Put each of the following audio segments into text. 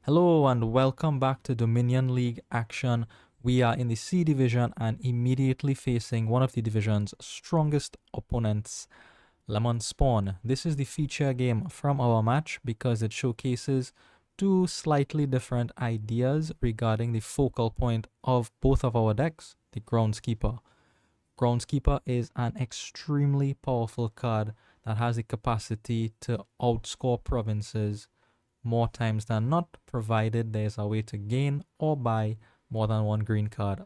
Hello and welcome back to Dominion League action. We are in the C division and immediately facing one of the division's strongest opponents, Lemonspawn. This is the feature game from our match because it showcases two slightly different ideas regarding the focal point of both of our decks, the Groundskeeper. Groundskeeper is an extremely powerful card that has the capacity to outscore provinces more times than not, provided there's a way to gain or buy more than one green card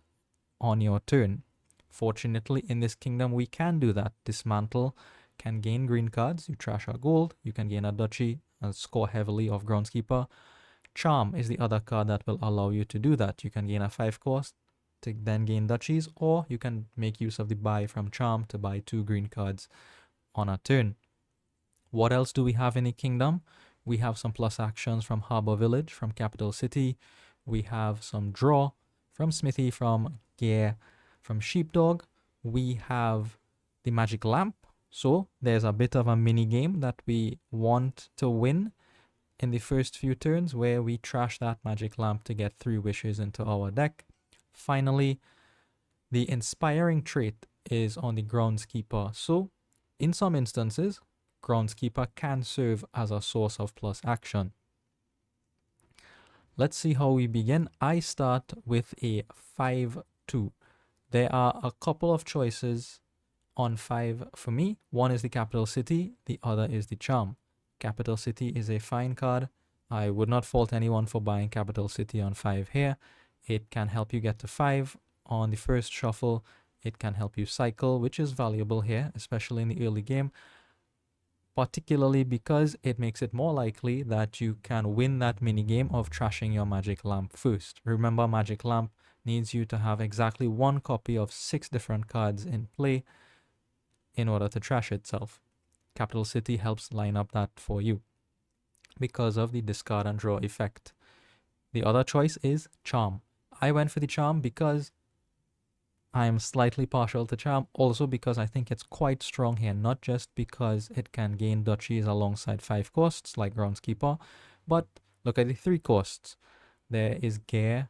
on your turn. Fortunately, in this kingdom, we can do that. Dismantle can gain green cards. You trash our gold. You can gain a duchy and score heavily off Groundskeeper. Charm is the other card that will allow you to do that. You can gain a 5 cost to then gain duchies, or you can make use of the buy from Charm to buy 2 green cards on a turn. What else do we have in the kingdom? We have some plus actions from Harbor Village, from Capital City. We have some draw from Smithy, from Gear, from Sheepdog. We have the Magic Lamp. So there's a bit of a mini game that we want to win in the first few turns where we trash that Magic Lamp to get 3 wishes into our deck. Finally, the inspiring trait is on the Groundskeeper. So in some instances, Groundskeeper can serve as a source of plus action. Let's see how we begin. I start with a 5-2. There are a couple of choices on 5 for me. One is the Capital City, the other is the Charm. Capital City is a fine card. I would not fault anyone for buying Capital City on 5 here. It can help you get to 5 on the first shuffle. It can help you cycle, which is valuable here, especially in the early game, particularly because it makes it more likely that you can win that mini game of trashing your Magic Lamp first. Remember, Magic Lamp needs you to have exactly 1 copy of 6 different cards in play in order to trash itself. Capital City helps line up that for you because of the discard and draw effect. The other choice is Charm. I went for the Charm because I'm slightly partial to Charm, also because I think it's quite strong here, not just because it can gain duchies alongside 5 costs like Groundskeeper, but look at the 3 costs. There is Gear,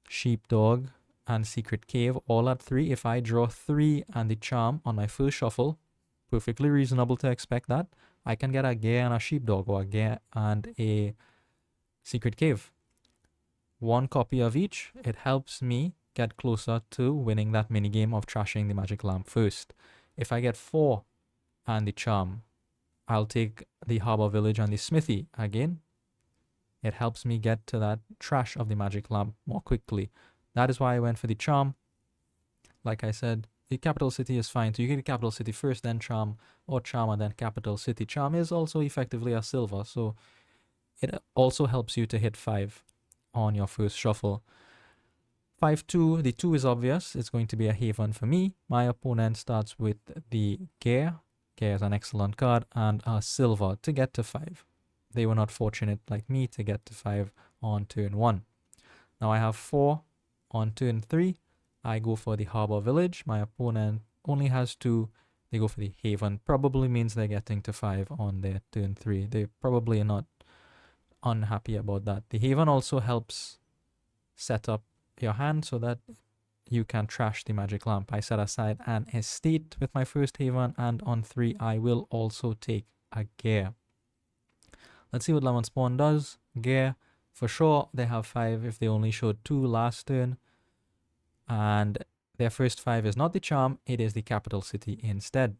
Sheepdog, and Secret Cave, all at 3. If I draw 3 and the Charm on my first shuffle, perfectly reasonable to expect that, I can get a Gear and a Sheepdog, or a Gear and a Secret Cave. 1 copy of each. It helps me get closer to winning that minigame of trashing the Magic Lamp first. If I get 4 and the Charm, I'll take the Harbor Village and the Smithy again. It helps me get to that trash of the Magic Lamp more quickly. That is why I went for the Charm. Like I said, the Capital City is fine. So you get the Capital City first, then Charm, or Charm and then Capital City. Charm is also effectively a silver, so it also helps you to hit 5 on your first shuffle. 5-2, the 2 is obvious. It's going to be a haven for me. My opponent starts with the Gear. Gear is an excellent card, and a silver to get to 5. They were not fortunate like me to get to 5 on turn 1. Now I have 4 on turn 3. I go for the Harbor Village. My opponent only has 2. They go for the Haven. Probably means they're getting to 5 on their turn 3. They're probably not unhappy about that. The Haven also helps set up your hand so that you can trash the Magic Lamp. I set aside an estate with my first Haven, and on 3 I will also take a Gear. Let's see what Lemonspawn does. Gear, for sure they have 5 if they only showed 2 last turn, and their first 5 is not the Charm, it is the Capital City instead.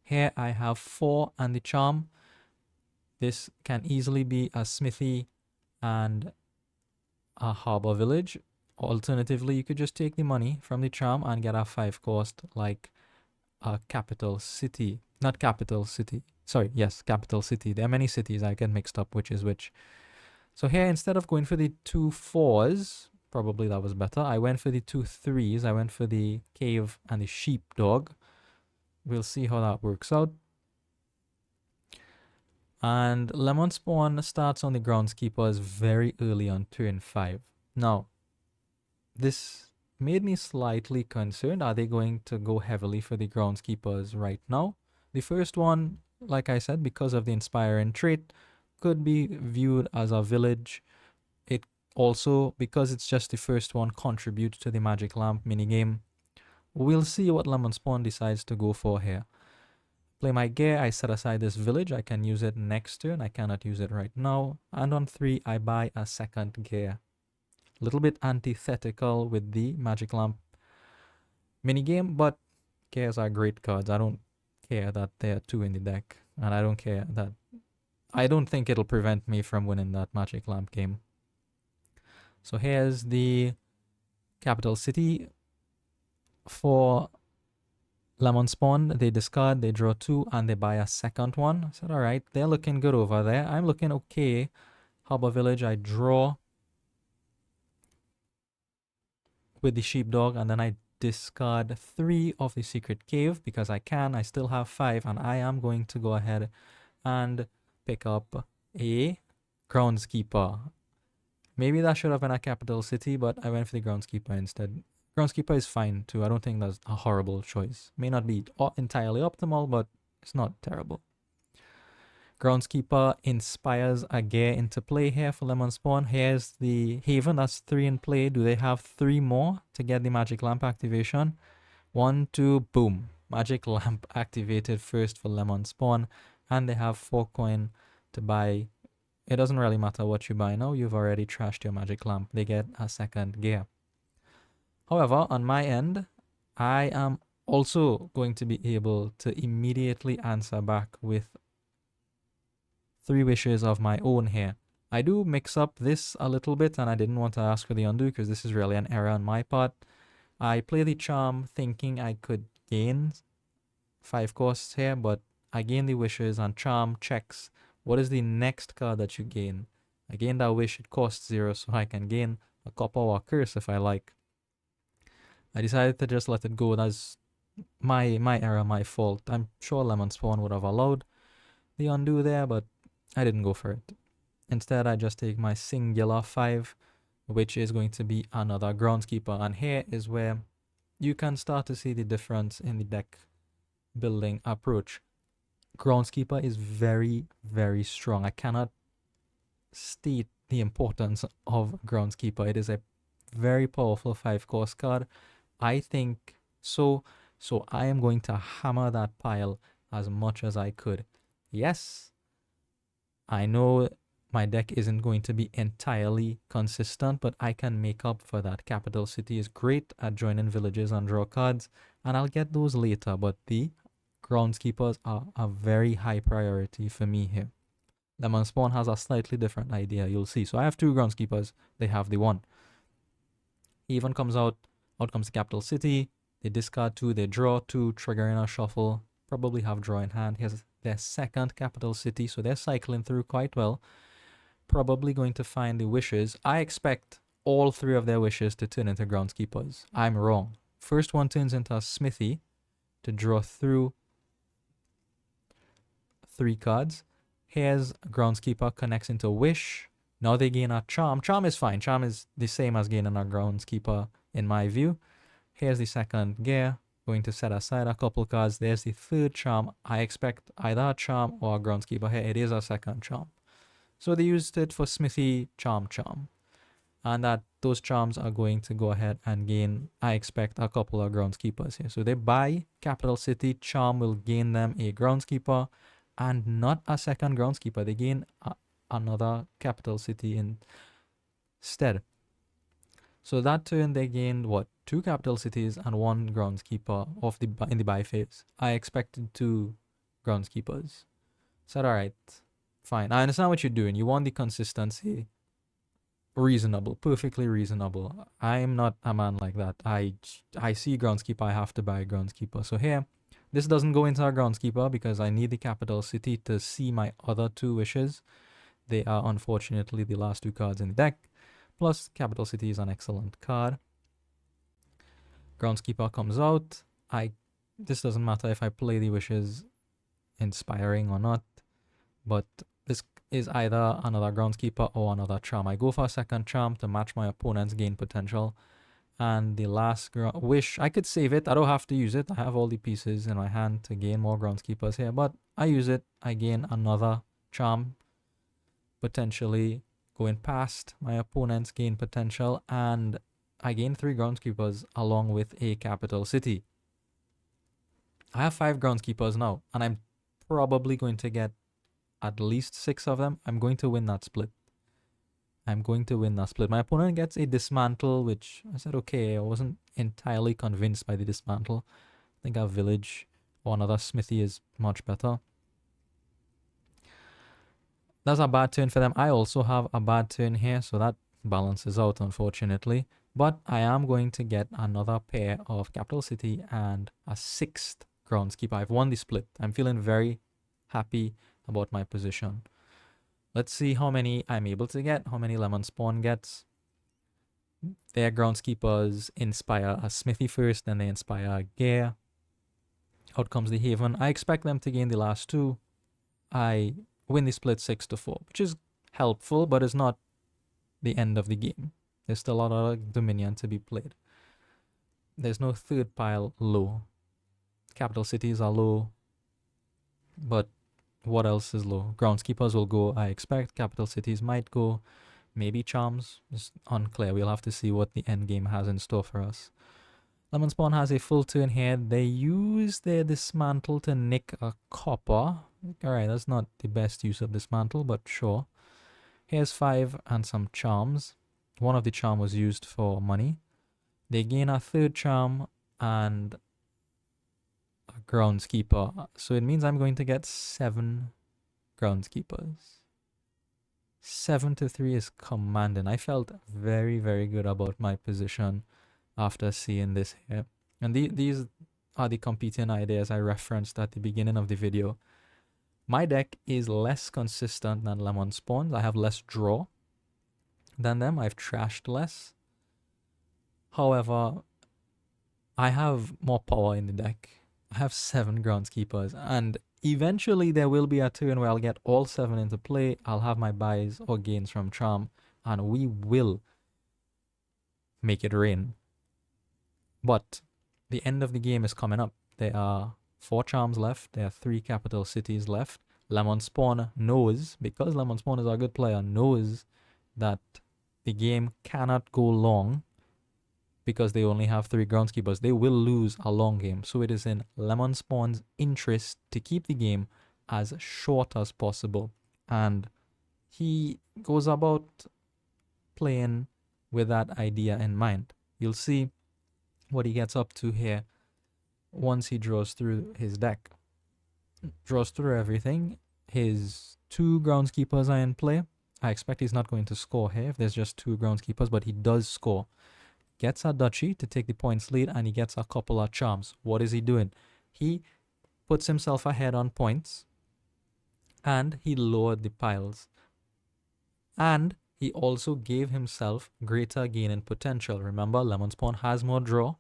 Here I have 4 and the Charm. This can easily be a Smithy and a Harbor Village. Alternatively, you could just take the money from the Charm and get a 5 cost like a Capital City. Not Capital City. Sorry, yes, Capital City. There are many cities. I get mixed up which is which. So here, instead of going for the 2 4s, probably that was better, I went for the 2 3s. I went for the Cave and the Sheepdog. We'll see how that works out. And Lemonspawn starts on the Groundskeepers very early on turn 5. Now, this made me slightly concerned. Are they going to go heavily for the Groundskeepers right now? The first one, like I said, because of the inspiring trait, could be viewed as a village. It also, because it's just the first one, contributes to the magic lamp minigame. We'll see what Lemonspawn decides to go for here. Play my gear, I set aside this village. I can use it next turn. I cannot use it right now. And on 3, I buy a second gear. A little bit antithetical with the magic lamp minigame, but gears are great cards. I don't care that there are 2 in the deck. And I don't care that... I don't think it'll prevent me from winning that magic lamp game. So here's the capital city. For Lemonspawn, they discard, they draw 2, and they buy a second one. I said, alright, they're looking good over there. I'm looking okay. Harbor Village, I draw with the sheepdog, and then I discard 3 of the secret cave because I can. I still have 5, and I am going to go ahead and pick up a groundskeeper. Maybe that should have been a capital city, but I went for the groundskeeper instead. Groundskeeper is fine too. I don't think that's a horrible choice. May not be entirely optimal, but it's not terrible. Groundskeeper inspires a gear into play here for Lemonspawn. Here's the Haven. That's 3 in play. Do they have 3 more to get the magic lamp activation? 1, 2, boom. Magic lamp activated first for Lemonspawn. And they have 4 coin to buy. It doesn't really matter what you buy now. You've already trashed your magic lamp. They get a second gear. However, on my end, I am also going to be able to immediately answer back with 3 wishes of my own here. I do mix up this a little bit, and I didn't want to ask for the undo because this is really an error on my part. I play the charm thinking I could gain 5 costs here, but I gain the wishes, and charm checks what is the next card that you gain. I gain that wish, it costs 0, so I can gain a copper or a curse if I like. I decided to just let it go. That's my error, my fault. I'm sure Lemonspawn would have allowed the undo there, but I didn't go for it. Instead, I just take my singular 5, which is going to be another groundskeeper. And here is where you can start to see the difference in the deck building approach. Groundskeeper is very, very strong. I cannot state the importance of Groundskeeper. It is a very powerful 5-cost card. I think so. So I am going to hammer that pile as much as I could. Yes, I know my deck isn't going to be entirely consistent, but I can make up for that. Capital City is great at joining villages and draw cards, and I'll get those later, but the groundskeepers are a very high priority for me here. Lemonspawn has a slightly different idea, you'll see. So I have 2 groundskeepers, they have the 1. Haven comes out comes the capital city, they discard 2, they draw 2, triggering a shuffle, probably have draw in hand. Here's their second capital city, so they're cycling through quite well. Probably going to find the wishes. I expect all 3 of their wishes to turn into groundskeepers. I'm wrong. First one turns into a smithy to draw through 3 cards. Here's a groundskeeper, connects into wish. Now they gain a charm. Charm is fine. Charm is the same as gaining a groundskeeper in my view. Here's the second gear. Going to set aside a couple cards. There's the 3rd charm. I expect either a charm or a groundskeeper here. It is a second charm. So they used it for smithy, charm. And that those charms are going to go ahead and gain, I expect, a couple of groundskeepers here. So they buy capital city. Charm will gain them a groundskeeper and not a second groundskeeper. They gain another capital city instead. So that turn they gained what? 2 capital cities and 1 groundskeeper in the buy phase. I expected 2 groundskeepers. Said alright, fine. I understand what you're doing. You want the consistency. Reasonable, perfectly reasonable. I'm not a man like that. I see groundskeeper, I have to buy groundskeeper. So here, this doesn't go into our groundskeeper because I need the capital city to see my other 2 wishes. They are unfortunately the last 2 cards in the deck. Plus, capital city is an excellent card. Groundskeeper comes out. This doesn't matter if I play the wishes inspiring or not, but this is either another groundskeeper or another charm. I go for a second charm to match my opponent's gain potential. And the last wish, I could save it. I don't have to use it. I have all the pieces in my hand to gain more groundskeepers here, but I use it. I gain another charm. potentially going past my opponent's gain potential, and I gain 3 groundskeepers along with a capital city. I have 5 groundskeepers now, and I'm probably going to get at least 6 of them. I'm going to win that split. I'm going to win that split. My opponent gets a dismantle, which I said, okay, I wasn't entirely convinced by the dismantle. I think a village or another smithy is much better. That's a bad turn for them. I also have a bad turn here, so that balances out, unfortunately. But I am going to get another pair of capital city and a 6th groundskeeper. I've won the split. I'm feeling very happy about my position. Let's see how many I'm able to get, how many Lemonspawn gets. Their groundskeepers inspire a smithy first, then they inspire a gear. Out comes the haven. I expect them to gain the last 2. I win the split 6-4, which is helpful, but it's not the end of the game. There's still a lot of Dominion to be played. There's no 3rd pile low. Capital cities are low, but what else is low? Groundskeepers will go, I expect. Capital cities might go. Maybe charms. It's unclear. We'll have to see what the end game has in store for us. Lemonspawn has a full turn here. They use their dismantle to nick a copper. Alright, that's not the best use of dismantle, but sure. Here's 5 and some charms. One of the charm was used for money. They gain a 3rd charm and a groundskeeper. So it means I'm going to get 7 groundskeepers. 7-3 is commanding. I felt very, very good about my position after seeing this here. And these are the competing ideas I referenced at the beginning of the video. My deck is less consistent than Lemonspawn's. I have less draw than them. I've trashed less. However, I have more power in the deck. I have 7 groundskeepers, and eventually there will be a turn where I'll get all 7 into play. I'll have my buys or gains from charm, and we will make it rain. But the end of the game is coming up. There are 4 charms left. There are 3 capital cities left. Lemonspawn knows, because Lemonspawn is a good player, knows that the game cannot go long because they only have 3 groundskeepers. They will lose a long game. So it is in Lemonspawn's interest to keep the game as short as possible. And he goes about playing with that idea in mind. You'll see what he gets up to here once he draws through his deck. Draws through everything. His 2 groundskeepers are in play. I expect he's not going to score here if there's just 2 groundskeepers, but he does score. Gets a duchy to take the points lead, and he gets a couple of charms. What is he doing? He puts himself ahead on points, and he lowered the piles. And he also gave himself greater gain in potential. Remember, Lemonspawn has more draw,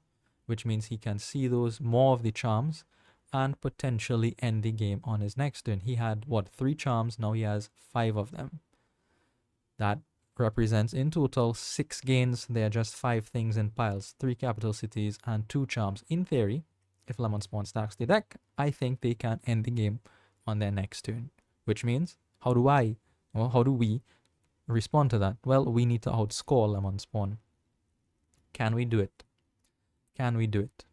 which means he can see those more of the charms and potentially end the game on his next turn. He had, 3 charms? Now he has 5 of them. That represents in total 6 gains. There are just 5 things in piles, 3 capital cities and 2 charms. In theory, if Lemonspawn stacks the deck, I think they can end the game on their next turn. Which means, how do we respond to that? Well, we need to outscore Lemonspawn. Can we do it? Can we do it?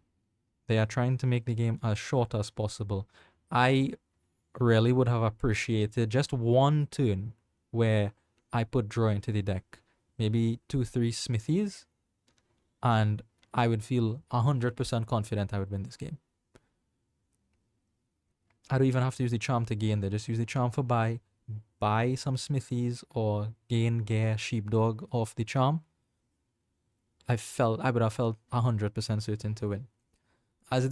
They are trying to make the game as short as possible. I really would have appreciated just one turn where I put draw into the deck. Maybe 2-3 smithies, and I would feel 100% confident I would win this game. I don't even have to use the charm to gain there. Just use the charm for buy some smithies or gain gear sheepdog off the charm. I would have felt 100% certain to win. As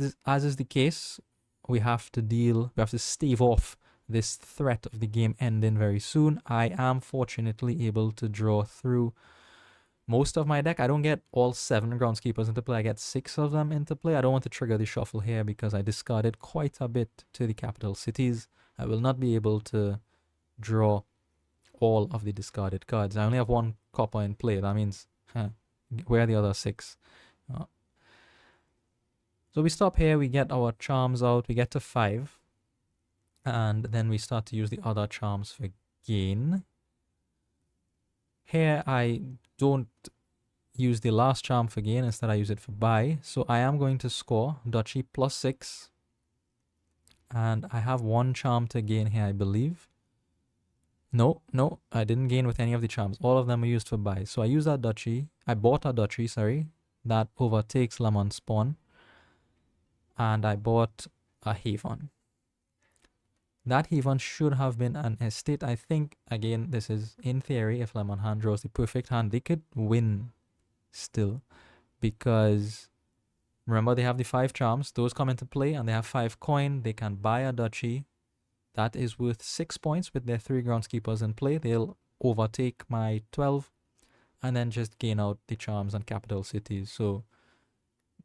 is the case, we have to stave off this threat of the game ending very soon. I am fortunately able to draw through most of my deck. I don't get all 7 groundskeepers into play. I get 6 of them into play. I don't want to trigger the shuffle here because I discarded quite a bit to the capital cities. I will not be able to draw all of the discarded cards. I only have 1 copper in play. That means, where are the other 6? So we stop here, we get our charms out, we get to 5. And then we start to use the other charms for gain. Here I don't use the last charm for gain, instead I use it for buy. So I am going to score duchy +6. And I have one charm to gain here, I believe. No, no, I didn't gain with any of the charms. All of them are used for buy. So I use that duchy. I bought a duchy, sorry. That overtakes Lemonspawn. And I bought a Haven. That Haven should have been an estate. I think, again, this is in theory, if Lemon Hand draws the perfect hand, they could win still. Because remember, they have the 5 charms. Those come into play and they have 5 coin. They can buy a duchy. That is worth 6 points with their 3 groundskeepers in play. They'll overtake my 12 and then just gain out the charms and capital cities. So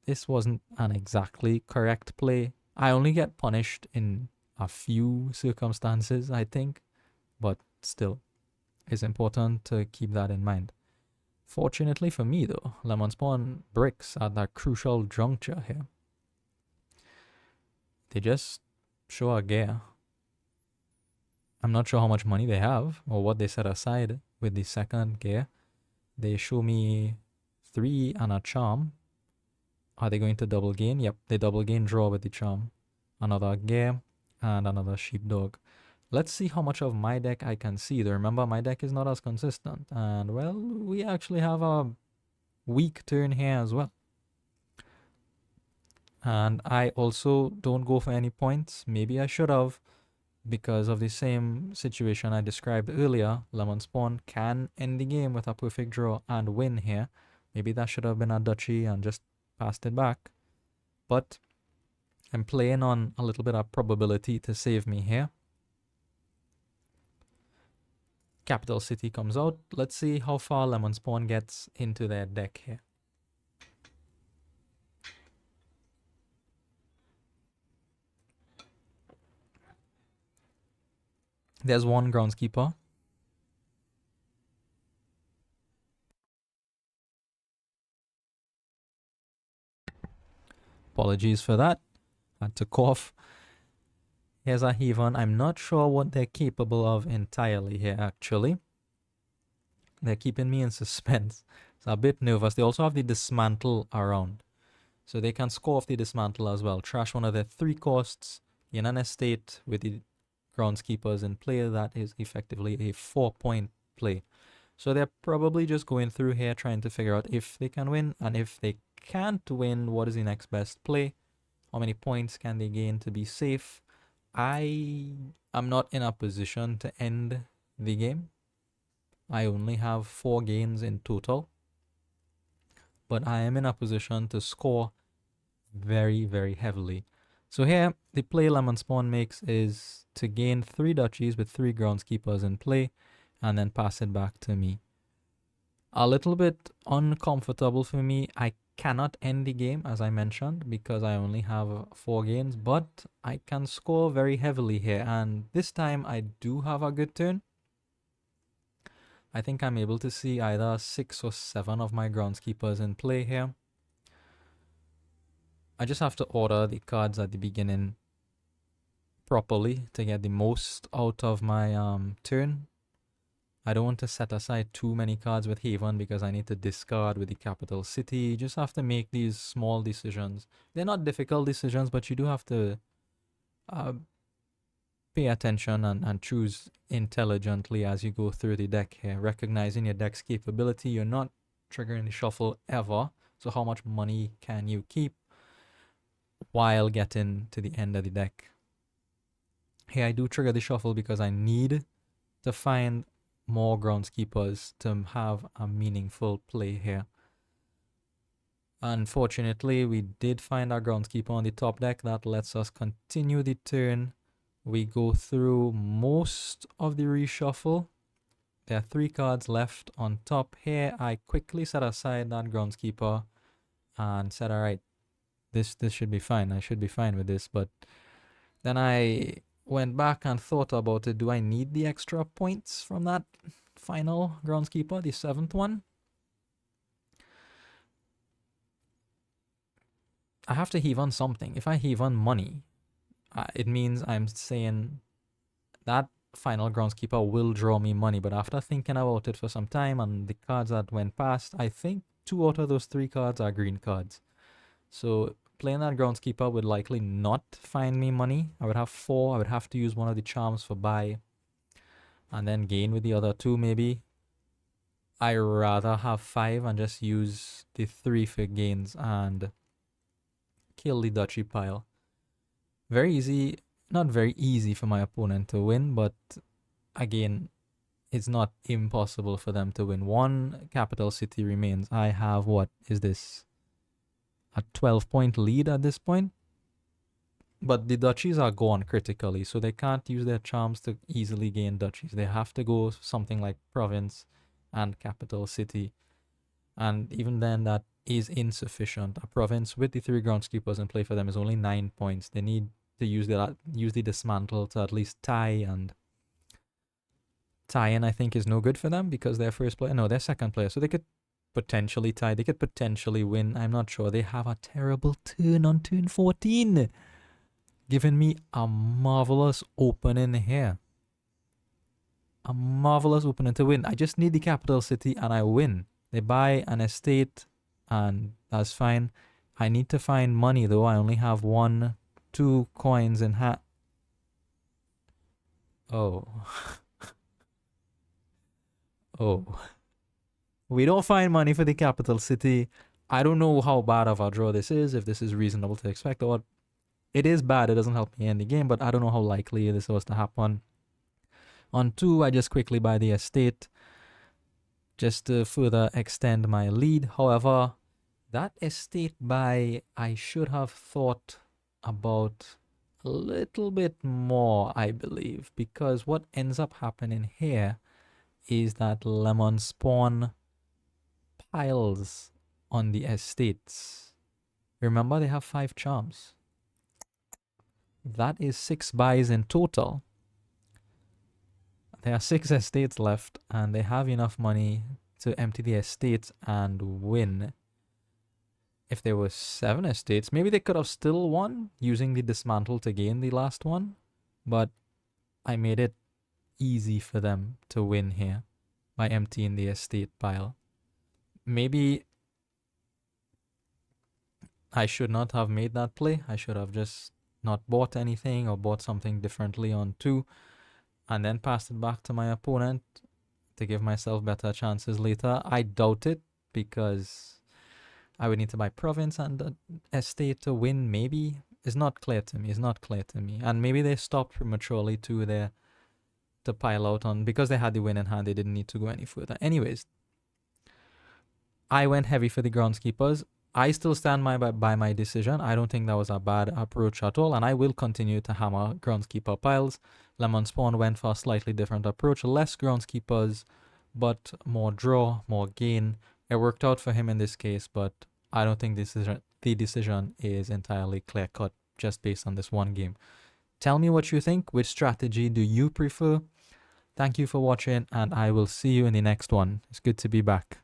this wasn't an exactly correct play. I only get punished in a few circumstances, I think, but still, it's important to keep that in mind. Fortunately for me, though, Lemonspawn bricks at that crucial juncture here. They just show a gear. I'm not sure how much money they have or what they set aside with the second gear. They show me 3 and a charm. Are they going to double gain? Yep, they double gain draw with the charm. Another gear and another sheepdog. Let's see how much of my deck I can see. Though remember, my deck is not as consistent. And well, we actually have a weak turn here as well. And I also don't go for any points. Maybe I should have, because of the same situation I described earlier. Lemonspawn can end the game with a perfect draw and win here. Maybe that should have been a duchy and just passed it back. But I'm playing on a little bit of probability to save me here. Capital City comes out. Let's see how far Lemonspawn gets into their deck here. There's one groundskeeper. Apologies for that. Had to cough. Here's a Haven. I'm not sure what they're capable of entirely here, actually. They're keeping me in suspense. So a bit nervous. They also have the dismantle around. So they can score off the dismantle as well. Trash one of their 3 costs in an estate with the groundskeepers in play. That is effectively a 4-point play. So they're probably just going through here trying to figure out if they can win. And if they can't win, what is the next best play? How many points can they gain to be safe? I am not in a position to end the game. I only have 4 gains in total. But I am in a position to score very, very heavily. So here, the play Lemonspawn makes is to gain 3 duchies with 3 groundskeepers in play and then pass it back to me. A little bit uncomfortable for me. I cannot end the game, as I mentioned, because I only have 4 gains, but I can score very heavily here. And this time I do have a good turn. I think I'm able to see either 6 or 7 of my groundskeepers in play here. I just have to order the cards at the beginning properly to get the most out of my turn. I don't want to set aside too many cards with Haven because I need to discard with the capital city. You just have to make these small decisions. They're not difficult decisions, but you do have to pay attention and choose intelligently as you go through the deck here. Recognizing your deck's capability. You're not triggering the shuffle ever. So how much money can you keep while getting to the end of the deck? Here I do trigger the shuffle because I need to find more groundskeepers to have a meaningful play here. Unfortunately, we did find our groundskeeper on the top deck. That lets us continue the turn. We go through most of the reshuffle. There are 3 cards left on top here. I quickly set aside that groundskeeper and said, all right, this should be fine. I should be fine with this. But then I went back and thought about it. Do I need the extra points from that final groundskeeper, the 7th one? I have to heave on something. If I heave on money, it means I'm saying that final groundskeeper will draw me money. But after thinking about it for some time and the cards that went past, I think 2 out of those 3 cards are green cards. So playing that groundskeeper would likely not find me money. I would have 4. I would have to use one of the charms for buy and then gain with the other 2 maybe. I rather have 5 and just use the 3 for gains and kill the duchy pile. Very easy, not very easy for my opponent to win, but again, it's not impossible for them to win. 1 capital city remains. I have, what is this? A 12-point lead at this point. But the duchies are gone critically, so they can't use their charms to easily gain duchies. They have to go something like province and capital city. And even then, that is insufficient. A province with the 3 groundskeepers in play for them is only 9 points. They need to use the dismantle to at least tie, and tie-in I think is no good for them because they're first player. No, they're second player, so they could potentially tie. They could potentially win. I'm not sure. They have a terrible turn on turn 14. Giving me a marvelous opening here. A marvelous opening to win. I just need the capital city and I win. They buy an estate and that's fine. I need to find money though. I only have 1, 2 coins in hand. Oh. Oh. We don't find money for the capital city. I don't know how bad of a draw this is, if this is reasonable to expect, or it is bad. It doesn't help me in the game, but I don't know how likely this was to happen. On 2, I just quickly buy the estate just to further extend my lead. However, that estate buy, I should have thought about a little bit more, I believe, because what ends up happening here is that Lemonspawn piles on the estates. Remember, they have 5 charms. That is 6 buys in total. There are 6 estates left, and they have enough money to empty the estates and win. If there were 7 estates, maybe they could have still won using the dismantle to gain the last one, but I made it easy for them to win here by emptying the estate pile. Maybe I should not have made that play. I should have just not bought anything or bought something differently on 2 and then passed it back to my opponent to give myself better chances later. I doubt it because I would need to buy province and an estate to win, maybe. It's not clear to me. It's not clear to me. And maybe they stopped prematurely too there to pile out on, because they had the win in hand, they didn't need to go any further. Anyways, I went heavy for the groundskeepers. I still stand by my decision. I don't think that was a bad approach at all, and I will continue to hammer groundskeeper piles. Lemonspawn went for a slightly different approach. Less groundskeepers, but more draw, more gain. It worked out for him in this case, but I don't think the decision is entirely clear-cut just based on this one game. Tell me what you think. Which strategy do you prefer? Thank you for watching, and I will see you in the next one. It's good to be back.